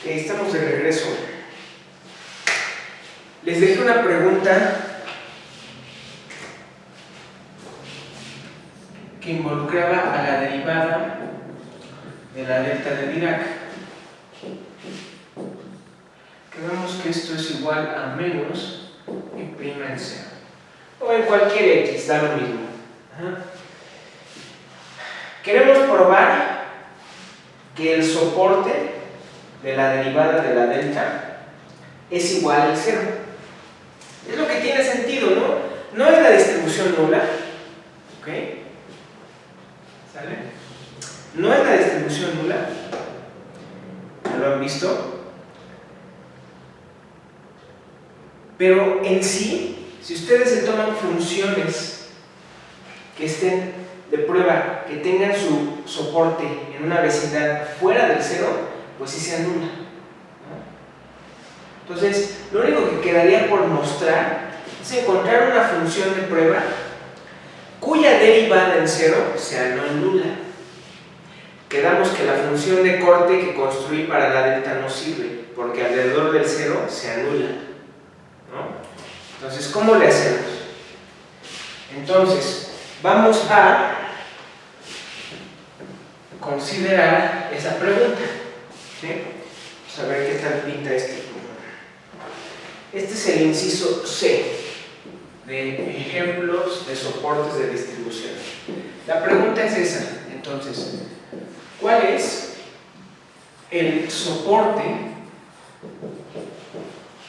Estamos de regreso. Les dejé una pregunta que involucraba a la derivada de la delta de Dirac. Creemos que esto es igual a menos y prima en cero. O en cualquier x, da lo mismo. Queremos probar que el soporte de la derivada de la delta es igual al cero. Es lo que tiene sentido, ¿no? No es la distribución nula, ¿ok? ¿Sale? No es la distribución nula. ¿Lo han visto? Pero en sí, si ustedes se toman funciones que estén de prueba, que tengan su soporte en una vecindad fuera del cero, pues sí se anula. Entonces, lo único que quedaría por mostrar es encontrar una función de prueba cuya derivada en cero sea no nula. Quedamos que la función de corte que construí para la delta no sirve, porque alrededor del cero se anula, ¿no? Entonces, ¿cómo le hacemos? Entonces, vamos a considerar esa pregunta, ¿sí? Vamos a ver qué tal pinta este. Este es el inciso C de ejemplos de soportes de distribución. La pregunta es esa, entonces, ¿cuál es el soporte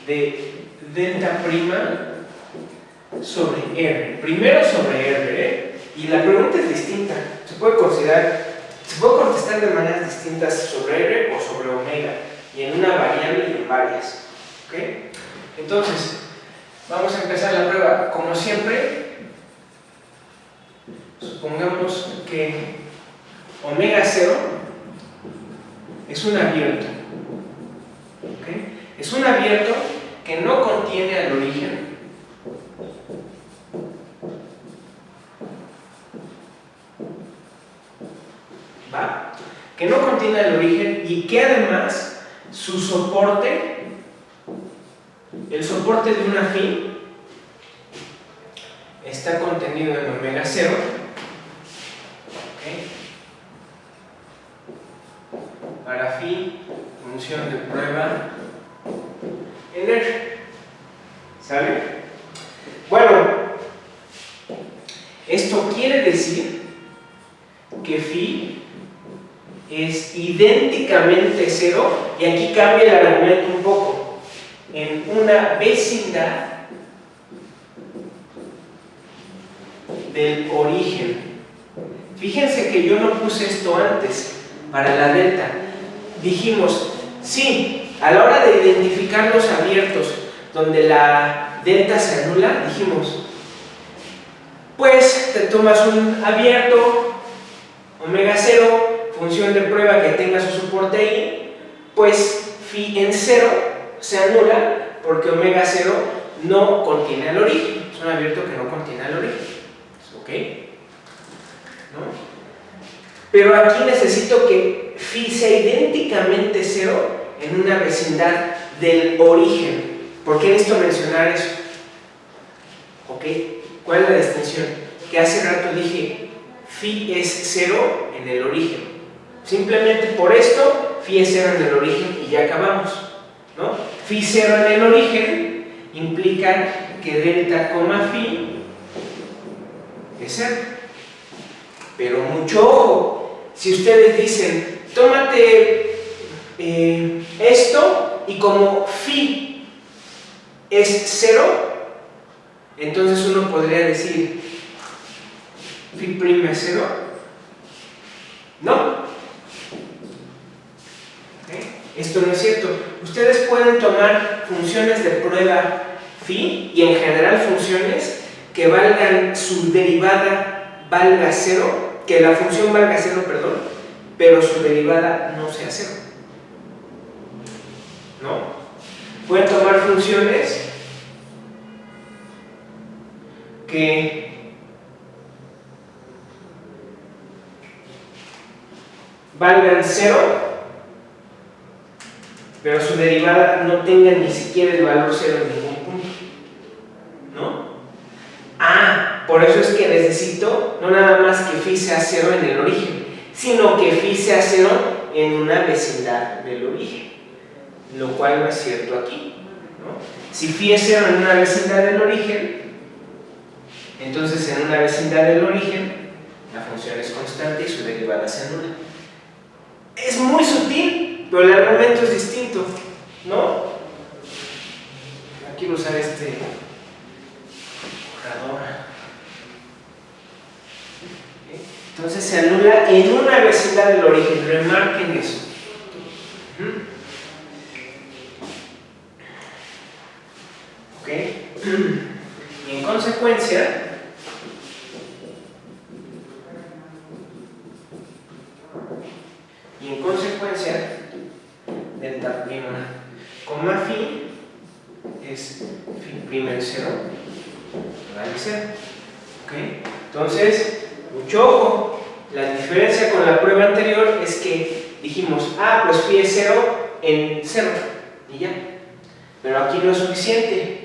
de delta prima sobre R? Primero sobre R, y la pregunta es distinta. Se puede contestar de maneras distintas sobre R o sobre omega, y en una variable y en varias. ¿Ok? Entonces, vamos a empezar la prueba. Como siempre, supongamos que omega 0 es un abierto. ¿Ok? Es un abierto que no contiene al origen. ¿Va? Que no contiene al origen y que además su soporte, el soporte de una phi, está contenido en omega 0. ¿Okay? Para phi, función de prueba en R. ¿Sale? Bueno, esto quiere decir que phi es idénticamente 0, y aquí cambia el argumento un poco, en una vecindad del origen. Fíjense que yo no puse esto antes para la delta. Dijimos, sí, a la hora de identificar los abiertos donde la delta se anula, dijimos, pues te tomas un abierto omega 0, función de prueba que tenga su soporte ahí, pues phi en 0 se anula porque omega 0 no contiene al origen. Es un abierto que no contiene al origen. ¿Ok? ¿No? Pero aquí necesito que phi sea idénticamente 0 en una vecindad del origen. ¿Por qué necesito mencionar eso? ¿Ok? ¿Cuál es la distinción? Que hace rato dije phi es 0 en el origen. Simplemente por esto phi es 0 en el origen y ya acabamos, ¿no? Phi 0 en el origen implica que delta, phi es 0. Pero mucho ojo, si ustedes dicen, tómate esto, y como phi es 0, entonces uno podría decir phi prima es 0. No. Esto no es cierto. Ustedes pueden tomar funciones de prueba phi y en general funciones que valgan su derivada valga 0, que la función valga 0, perdón, pero su derivada no sea 0. ¿No? Pueden tomar funciones que valgan 0 pero su derivada no tenga ni siquiera el valor 0 en ningún punto, ¿no? Ah, por eso es que necesito no nada más que phi sea 0 en el origen, sino que phi sea 0 en una vecindad del origen, lo cual no es cierto aquí, ¿no? Si phi es 0 en una vecindad del origen, entonces en una vecindad del origen la función es constante y su derivada se anula. Es muy sutil, pero el argumento es distinto, ¿no? Aquí voy a usar este borrador. Entonces se anula en una vecindad del origen, remarquen eso. ¿Ok? Y en consecuencia, delta prima coma phi es phi prima en 0 vale 0. ¿Ok? Entonces, mucho ojo, la diferencia con la prueba anterior es que dijimos, pues phi es 0 en 0 y ya, pero aquí no es suficiente.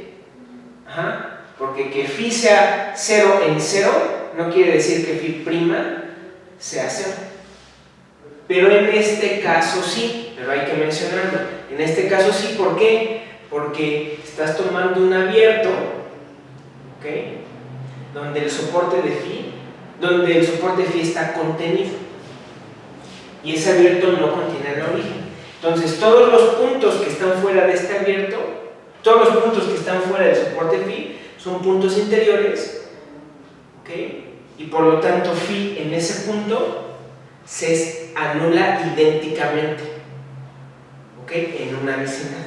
Porque que phi sea 0 en 0 no quiere decir que phi prima sea 0. Pero en este caso sí, pero hay que mencionarlo. En este caso sí, ¿por qué? Porque estás tomando un abierto, ¿ok? Donde el soporte de phi está contenido. Y ese abierto no contiene el origen. Entonces, todos los puntos que están fuera de este abierto, todos los puntos que están fuera del soporte phi, son puntos interiores, ¿ok? Y por lo tanto, phi en ese punto se anula idénticamente, ¿ok? En una vecindad.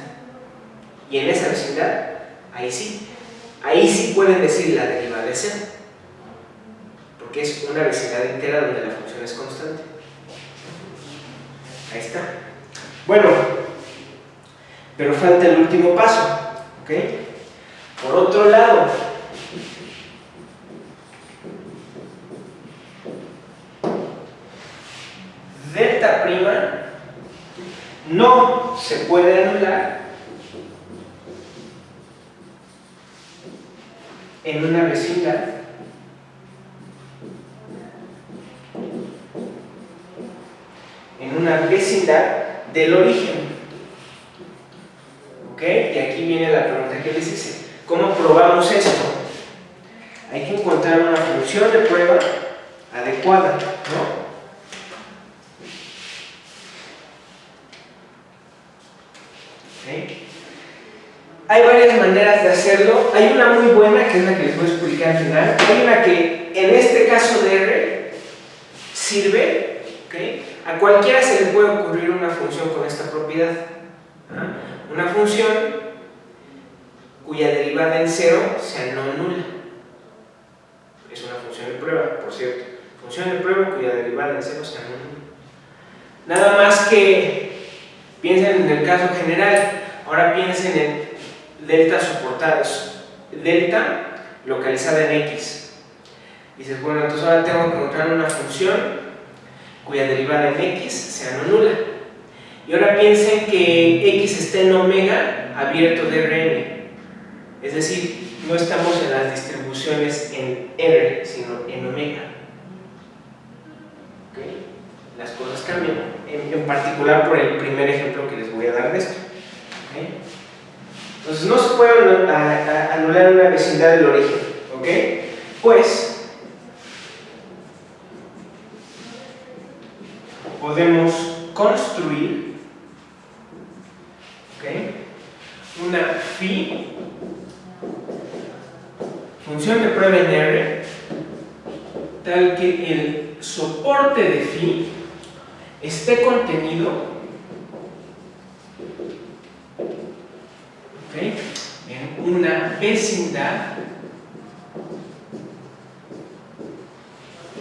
Y en esa vecindad, ahí sí pueden decir la derivada de 0, porque es una vecindad entera donde la función es constante. Ahí está. Bueno, pero falta el último paso, ¿ok? Por otro lado, delta prima no se puede anular en una vecindad del origen. ¿Ok? Y aquí viene la pregunta que les hice. ¿Cómo probamos esto? Hay que encontrar una función de prueba adecuada, ¿no? Hay varias maneras de hacerlo. Hay una muy buena, que es la que les voy a explicar al final. Hay una que en este caso de R sirve, ¿okay? A cualquiera se le puede ocurrir una función con esta propiedad. Una función cuya derivada en 0 sea no nula. Es una función de prueba, por cierto. Función de prueba cuya derivada en 0 sea no nula. Nada más que piensen en el caso general. Ahora piensen en delta soportados, delta localizada en x. Dices, bueno, entonces ahora tengo que encontrar una función cuya derivada en x sea no nula. Y ahora piensen que x está en omega abierto de Rn. Es decir, no estamos en las distribuciones en R, sino en omega. ¿Okay? Las cosas cambian, en particular por el primer ejemplo que les voy a dar de esto. ¿Okay? Entonces no se puede anular una vecindad del origen, ¿ok? Pues podemos construir, ¿ok?, una phi, función de prueba en R, tal que el soporte de phi esté contenido en una vecindad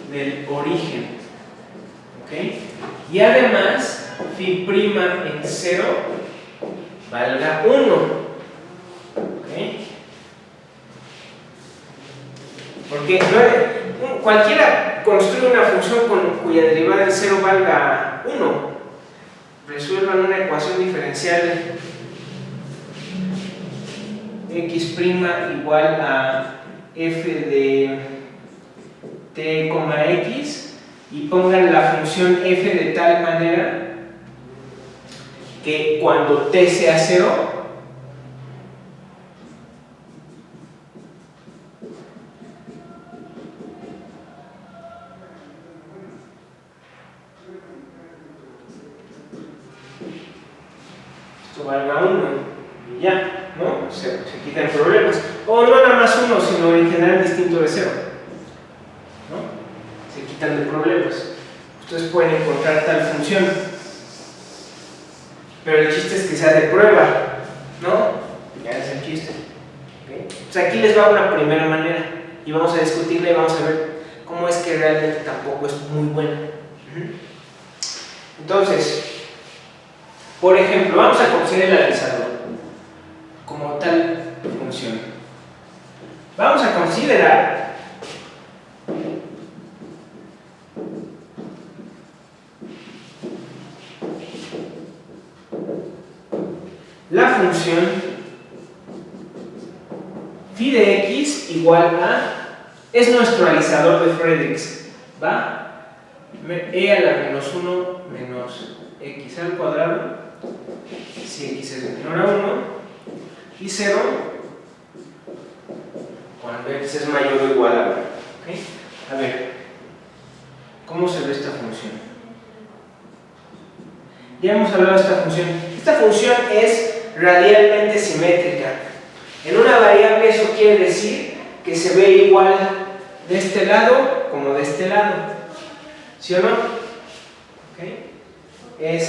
del origen, y además phi prima en 0 valga 1, porque cualquiera construye una función cuya derivada en 0 valga 1. resuelvan una ecuación diferencial x' igual a f de t, x y pongan la función f de tal manera que cuando t sea 0 esto valga 1 y ya, ¿no? Se quitan problemas. O no nada más 1, sino en general distinto de 0, ¿no? Se quitan de problemas. Ustedes pueden encontrar tal función, pero el chiste es que sea de prueba, ¿no? Ya es el chiste. ¿Okay? Pues aquí les va una primera manera y vamos a discutirla y vamos a ver cómo es que realmente tampoco es muy buena. Entonces, por ejemplo, vamos a considerar el analizador como tal función. Vamos a considerar la función phi de x igual a, es nuestro analizador de Friedrichs, ¿va? E a la menos 1 menos x al cuadrado, si x es menor a 1, y 0 cuando x es mayor o igual a 1. ¿Okay? A ver, ¿cómo se ve esta función? Ya hemos hablado de esta función. Esta función es radialmente simétrica. En una variable eso quiere decir que se ve igual de este lado como de este lado. ¿Sí o no? ¿Okay? Es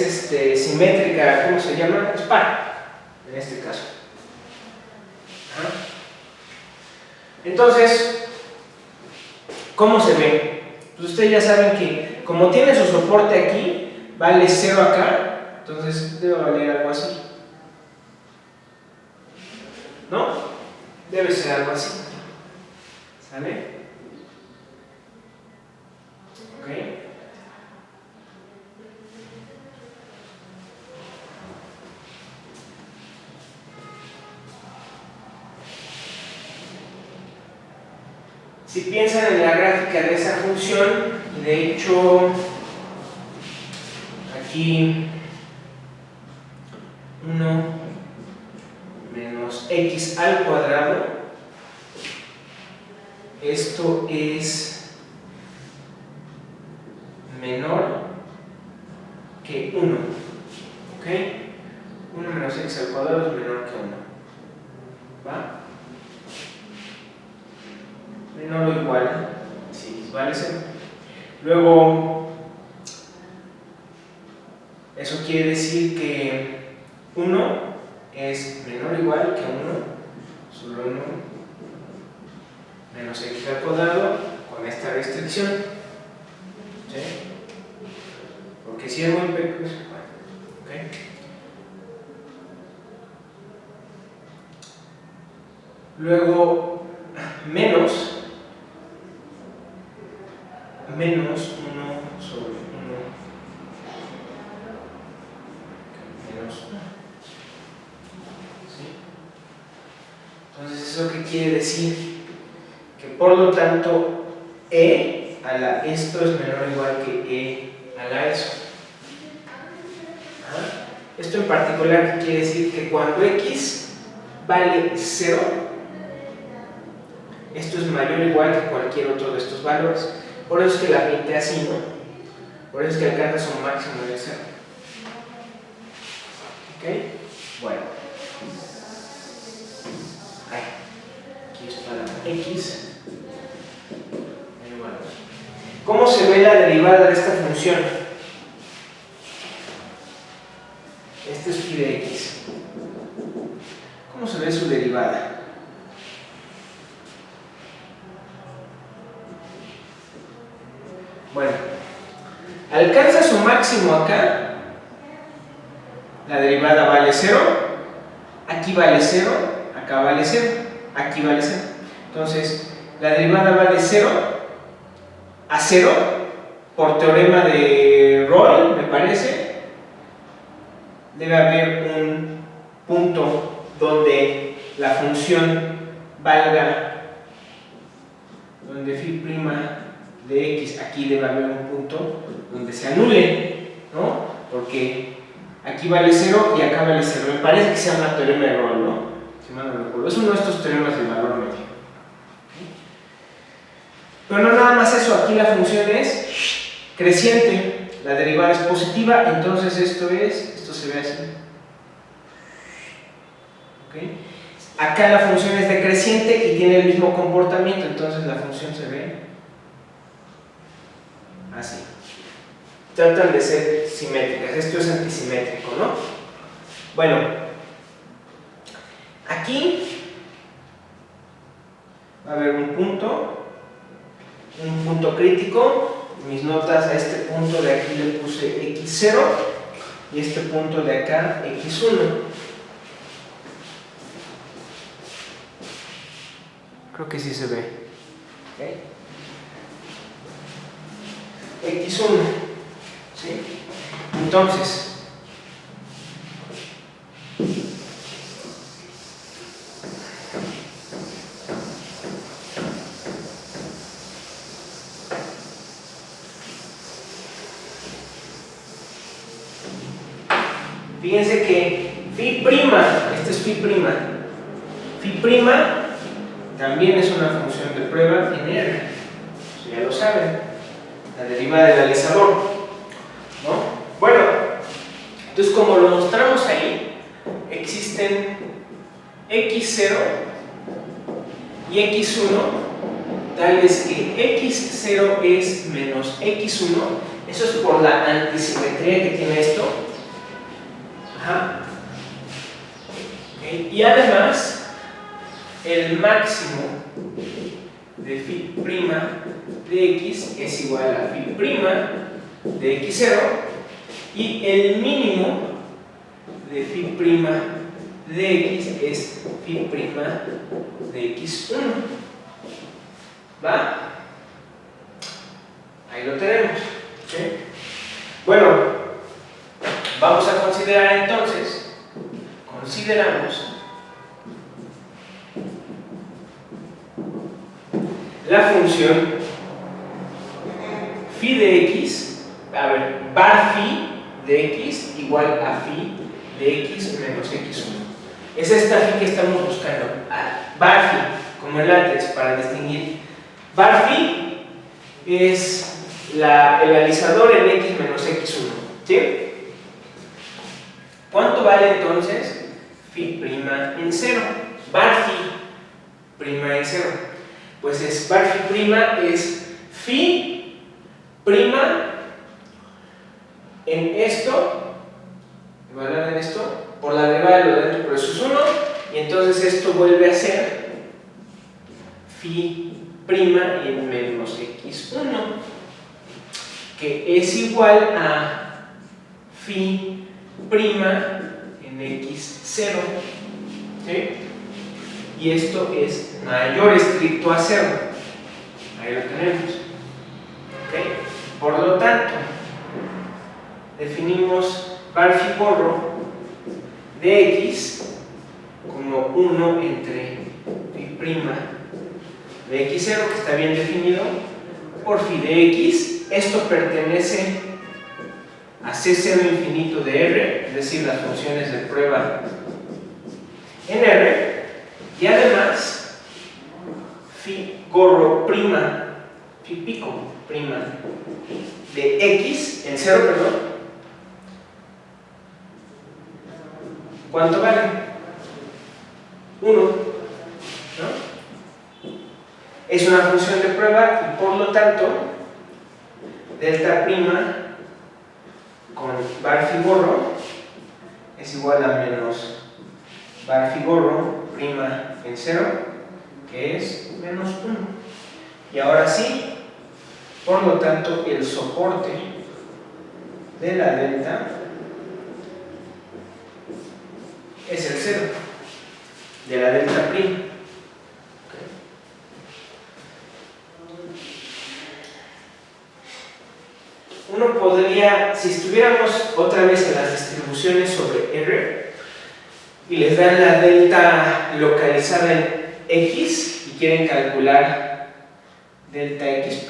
simétrica, ¿cómo se llama? Es par, en este caso. ¿Ah? Entonces, ¿cómo se ve? Pues ustedes ya saben que como tiene su soporte aquí, vale 0 acá, entonces debe valer algo así, ¿no? Debe ser algo así. ¿Sale? ¿Ok? Si piensan en la gráfica de esa función, y de hecho aquí 1 menos x al cuadrado, esto es menor que 1, ¿ok? 1 menos x al cuadrado es menor que 1, ¿va? Menor o igual, si x vale 0. Luego, eso quiere decir que 1 es menor o igual que 1, solo 1 menos x al cuadrado con esta restricción. ¿Sí? Porque si es muy pequeño, pues, bueno, ¿ok? Luego, menos 1 sobre 1 menos 1. ¿Sí? Entonces, ¿eso qué quiere decir? Que por lo tanto, e a la esto es menor o igual que e a la eso. ¿Ah? Esto en particular quiere decir que cuando x vale 0, esto es mayor o igual que cualquier otro de estos valores. Por eso es que la pinté así, ¿no? Por eso es que alcanza su máximo de 0. ¿Ok? Bueno. Aquí está la x. ¿Cómo se ve la derivada de esta función? Este es phi de x. ¿Cómo se ve su derivada? Bueno, alcanza su máximo acá, la derivada vale 0, aquí vale 0, acá vale 0, aquí vale 0. Entonces, la derivada vale 0 a 0 por teorema de Roy, me parece, debe haber un punto donde la función valga, donde phi' de x, aquí debe haber un punto donde se anule, ¿no? Porque aquí vale 0 y acá vale 0. Me parece que se llama teorema de Rolle, ¿no? Si mal no recuerdo. Es uno de estos teoremas del valor medio. Pero no nada más eso, aquí la función es creciente, la derivada es positiva, entonces esto se ve así. ¿Okay? Acá la función es decreciente y tiene el mismo comportamiento, entonces la función se ve así. Tratan de ser simétricas, esto es antisimétrico, ¿no? Bueno, aquí va a haber un punto crítico. Mis notas a este punto de aquí le puse x0 y este punto de acá x1. Creo que sí se ve. ¿Okay? x1. ¿Sí? Entonces, fíjense que phi', este es phi'. Phi' también es una función de prueba en R. Eso ya lo saben. La derivada del alizador, ¿no? Bueno, entonces como lo mostramos ahí, existen x0 y x1 tales que x0 es menos x1. Eso es por la antisimetría que tiene esto. Ajá. Okay. Y además el máximo de phi' de x es igual a phi' de x0 y el mínimo de phi' de x es phi' de x1. ¿Va? Ahí lo tenemos. ¿Okay? Bueno, vamos a considerar entonces, consideramos la función phi de x, a ver, bar phi de x igual a phi de x menos x1. Es esta phi que estamos buscando, bar phi, como en látex, para distinguir. Bar phi es el alizador en x menos x1, ¿sí? ¿Cuánto vale entonces phi' en 0? Bar phi' en 0. Pues es bar phi' es phi' en esto, evaluar en esto, por la derivada de lo de dentro, pero eso es 1, y entonces esto vuelve a ser phi' en menos x1, que es igual a phi' en x0, ¿sí? Y esto es mayor estricto a 0. Ahí lo tenemos. ¿Okay? Por lo tanto, definimos bar phi gorro de x como 1 entre phi' de x0, que está bien definido, por phi de x. Esto pertenece a C0 infinito de R, es decir, las funciones de prueba en R, y además phi gorro phi pico de x en 0, perdón. ¿Cuánto vale? 1, ¿no? Es una función de prueba y por lo tanto delta prima con bar phi gorro es igual a menos bar phi gorro prima en 0, que es menos 1. Y ahora sí, por lo tanto, el soporte de la delta es el 0 de la delta prima. uno podría, si estuviéramos otra vez en las distribuciones sobre R y les dan la delta localizada en X y quieren calcular delta X',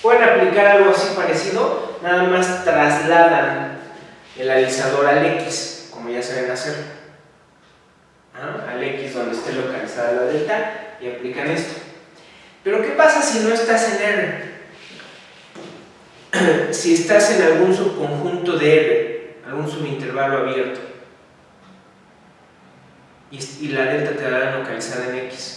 pueden aplicar algo así parecido, nada más trasladan el alisador al X, como ya saben hacerlo, al X donde esté localizada la delta, y aplican esto. Pero ¿qué pasa si no estás en R? Si estás en algún subconjunto de R, algún subintervalo abierto, y la delta te la dan localizada en X,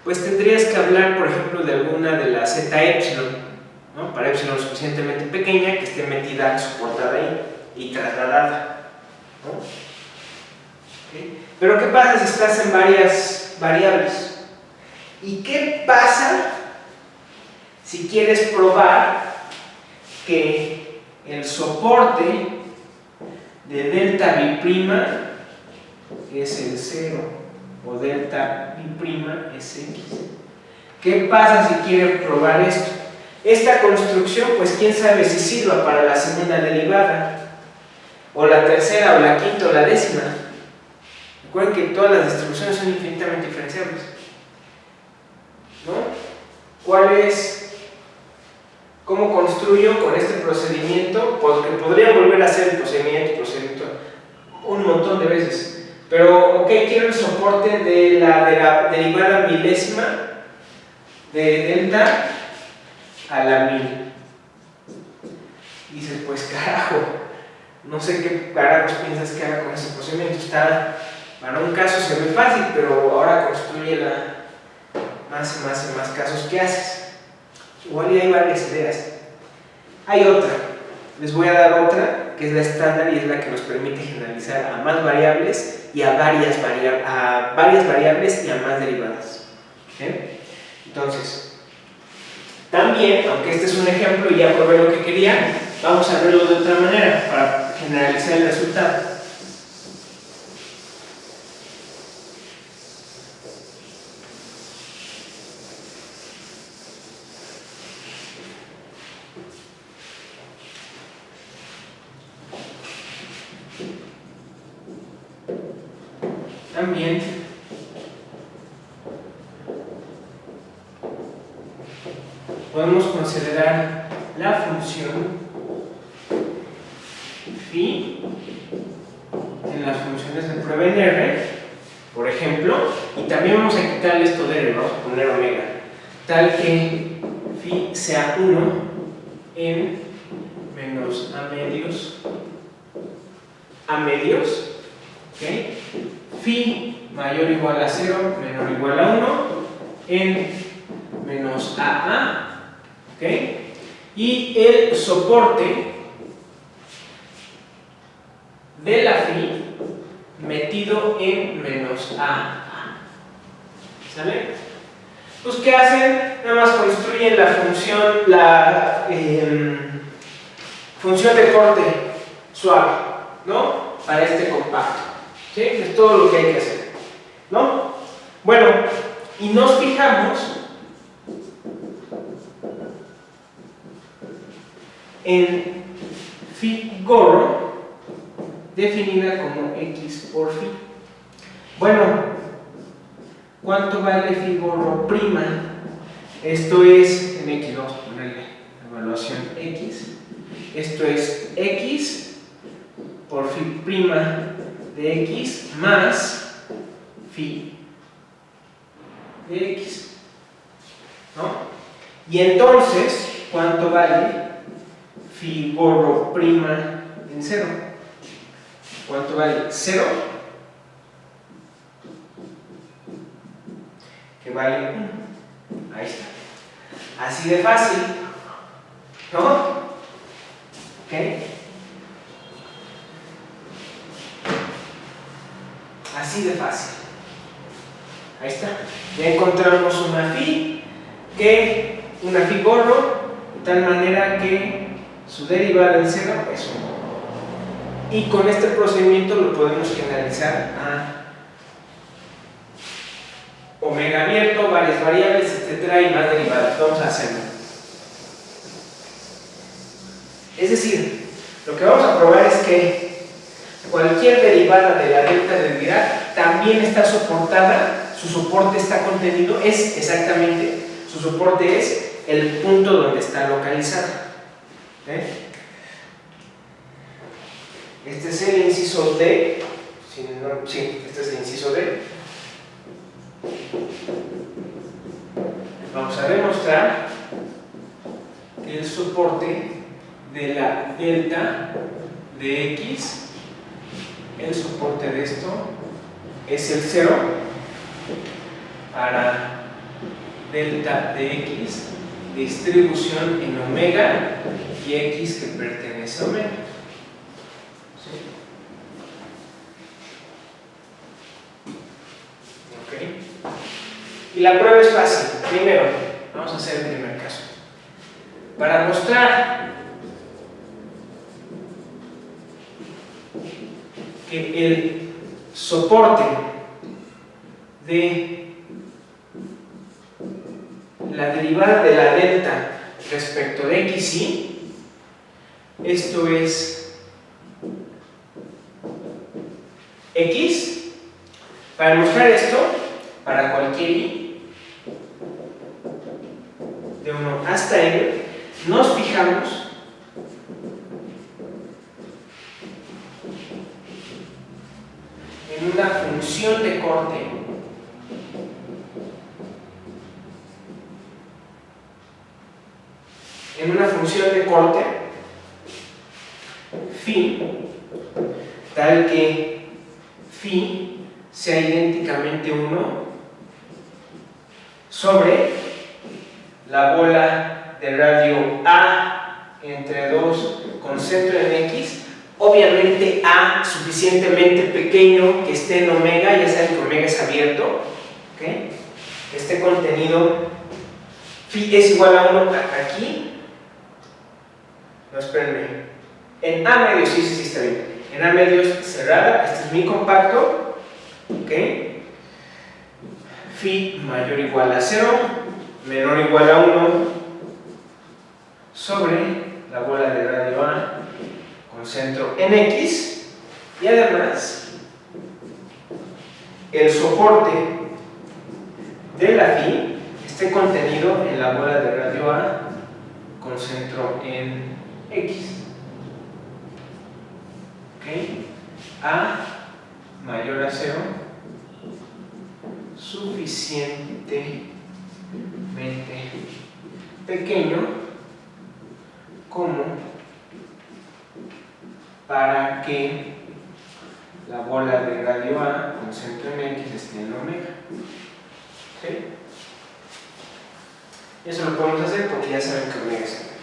pues tendrías que hablar, por ejemplo, de alguna de las zeta epsilon, ¿no? Para epsilon suficientemente pequeña que esté metida, soportada ahí y trasladada, ¿no? ¿Okay? Pero ¿qué pasa si estás en varias variables? ¿Y qué pasa si quieres probar que el soporte de delta B' es el 0 o delta B' es X? ¿Qué pasa si quieren probar esto? Esta construcción, pues quién sabe si sirva para la segunda derivada, o la tercera, o la quinta, o la décima. Recuerden que todas las distribuciones son infinitamente diferenciables, ¿no? ¿Cuál es? ¿Cómo construyo con este procedimiento? Porque podría volver a hacer el procedimiento un montón de veces. Pero, ok, quiero el soporte de la derivada milésima de delta a la 1000. Dices, pues carajo, no sé qué carajos piensas que haga con ese procedimiento. Para un caso se ve fácil, pero ahora construye más y más casos. ¿Qué haces? Igual y hay varias ideas. Hay otra, les voy a dar otra que es la estándar y es la que nos permite generalizar a más variables y a varias variables y a más derivadas. ¿Okay? Entonces, también, aunque este es un ejemplo y ya probé lo que quería, vamos a verlo de otra manera para generalizar el resultado. También podemos considerar la función phi en las funciones de prueba en R, por ejemplo, y también vamos a quitarle esto de R, vamos a poner omega, tal que phi sea 1 en menos a medios, ¿ok? Phi mayor o igual a 0, menor o igual a 1 en menos AA, ¿ok? Y el soporte de la phi metido en menos AA, ¿sale? Pues ¿qué hacen? Nada más construyen la función de corte suave, ¿no? Para este compacto. ¿Sí? Es todo lo que hay que hacer, ¿no? Bueno, y nos fijamos en phi gorro definida como X por phi. Bueno, ¿cuánto vale phi gorro prima? Esto es en X, vamos a ponerle evaluación X. Esto es X por phi prima de X más phi de X, ¿no? Y entonces, ¿cuánto vale phi gorro prima en 0? ¿Cuánto vale 0? Que vale 1. Ahí está. Así de fácil, ¿no? ¿Ok? Así de fácil. Ahí está. Ya encontramos una phi gorro, de tal manera que su derivada en 0 es 1. Y con este procedimiento lo podemos generalizar a omega abierto, varias variables, etcétera, y más derivadas. Vamos a hacerlo. decir, lo que vamos a probar es que cualquier derivada de la delta de Dirac también está soportada, su soporte está contenido, es exactamente, su soporte es el punto donde está localizada. Este es el inciso D. Sí, este es el inciso D. Vamos a demostrar que el soporte de la delta de X, el soporte de esto es el 0 para delta de X, distribución en omega y X que pertenece a omega. ¿Sí? Ok. Y la prueba es fácil. Primero, vamos a hacer el primer caso. Para mostrar que el soporte de la derivada de la delta respecto de x y, esto es x, para mostrar esto, para cualquier y, de 1 hasta n, nos fijamos en una función de corte phi, tal que phi sea idénticamente 1 sobre la bola de radio A entre 2 con centro en X, obviamente A suficientemente pequeño que esté en omega, ya saben que omega es abierto, ¿okay? Que esté contenido, phi es igual a 1 aquí, no, espérenme, en A medio, sí está bien, en A medio es cerrada, este es mi compacto, ¿ok? Phi mayor o igual a 0, menor o igual a 1 sobre la bola de radio A con centro en X, y además el soporte de la phi esté contenido en la bola de radio A con centro en X. ¿Okay? A mayor a 0 suficientemente pequeño como para que la bola de radio A con centro en X esté en omega. ¿Sí? Eso lo podemos hacer porque ya saben que omega es abierto.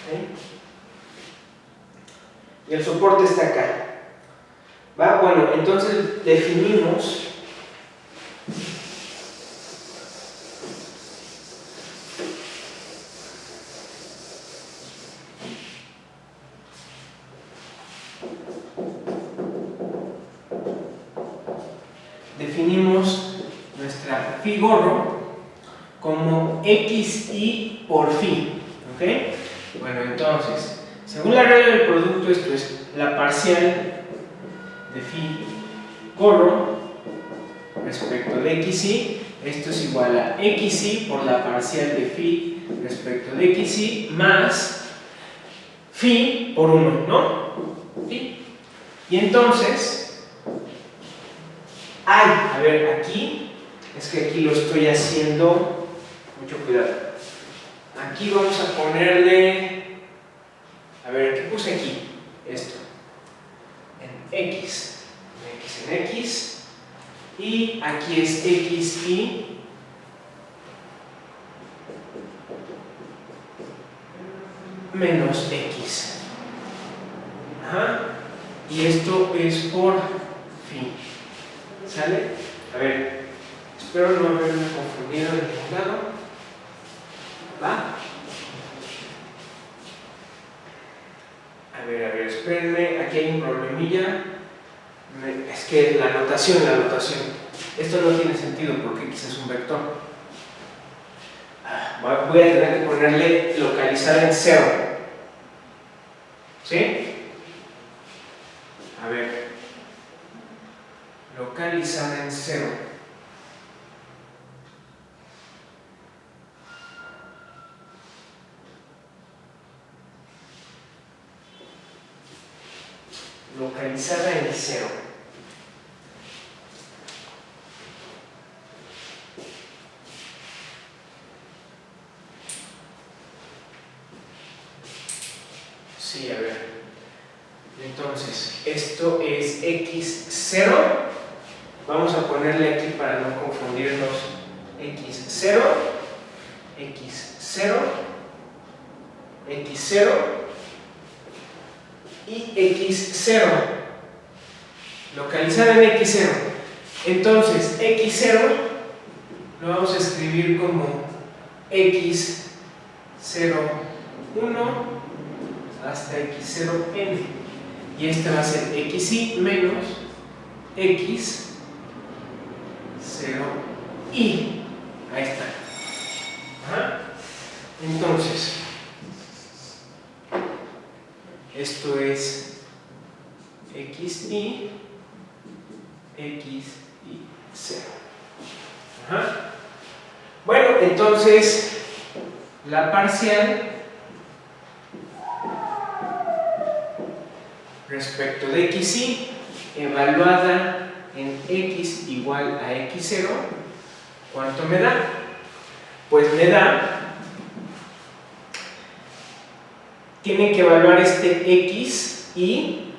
¿Sí? Y el soporte está acá. ¿Va? Bueno, entonces definimos nuestra phi gorro como xy por phi. ¿Ok? Bueno, entonces, según la regla del producto, esto es la parcial de phi gorro respecto de xy. Esto es igual a xy por la parcial de phi respecto de xy más phi por 1, ¿no? ¿Sí? Y entonces, a ver, aquí, es que aquí lo estoy haciendo, mucho cuidado. Aquí vamos a ponerle, a ver, ¿qué puse aquí? Esto, en X, en X, y aquí es xy menos X. Ajá. Y esto es por phi. ¿Sale? A ver, espero no haberme confundido en ningún lado. ¿Va? A ver, espérenme, aquí hay un problemilla. Es que la notación. Esto no tiene sentido porque X es un vector. Voy a tener que ponerle localizar en 0. ¿Sí? A ver, localizada en 0. Localizada en 0. Sí, a ver. Entonces, esto es x0. Vamos a ponerle aquí para no confundirnos. x0, x0, x0 y x0. Localizada en x0. Entonces, x0 lo vamos a escribir como x01 hasta x0n, y este va a ser xi menos x0i. Ahí está. Ajá. Entonces, esto es xi, xi0. Ajá. Bueno, entonces la parcial respecto de xi evaluada en x igual a x0, ¿cuánto me da? Pues me da, tienen que evaluar este xi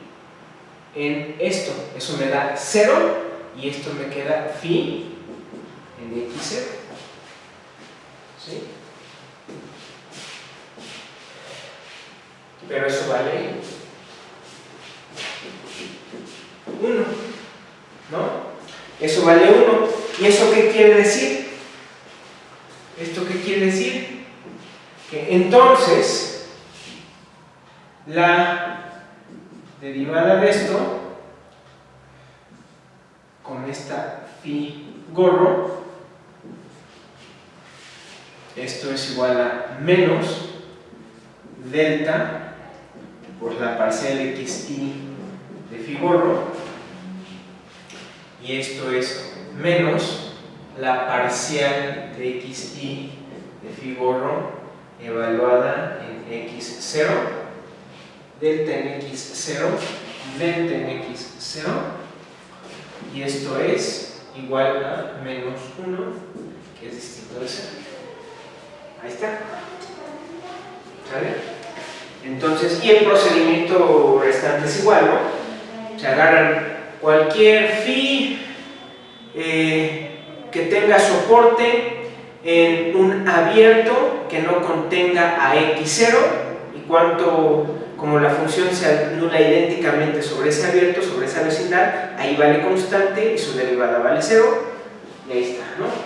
en esto, eso me da 0 y esto me queda phi en x0. ¿Sí? Pero eso vale 1, ¿no? Eso vale 1. ¿Y eso qué quiere decir? ¿Esto qué quiere decir? Que entonces la derivada de esto con esta phi gorro, esto es igual a menos delta por la parcial xi de phi gorro, y esto es menos la parcial de xi de phi gorro evaluada en x0, delta en x0, delta en x0, y esto es igual a menos 1, que es distinto de 0. Ahí está. ¿Sale? Entonces, y el procedimiento restante es igual, ¿no? Se agarran cualquier phi que tenga soporte en un abierto que no contenga a x0, y cuanto, como la función se anula idénticamente sobre ese abierto, sobre esa vecindad, ahí vale constante y su derivada vale 0, y ahí está, ¿no? Entonces,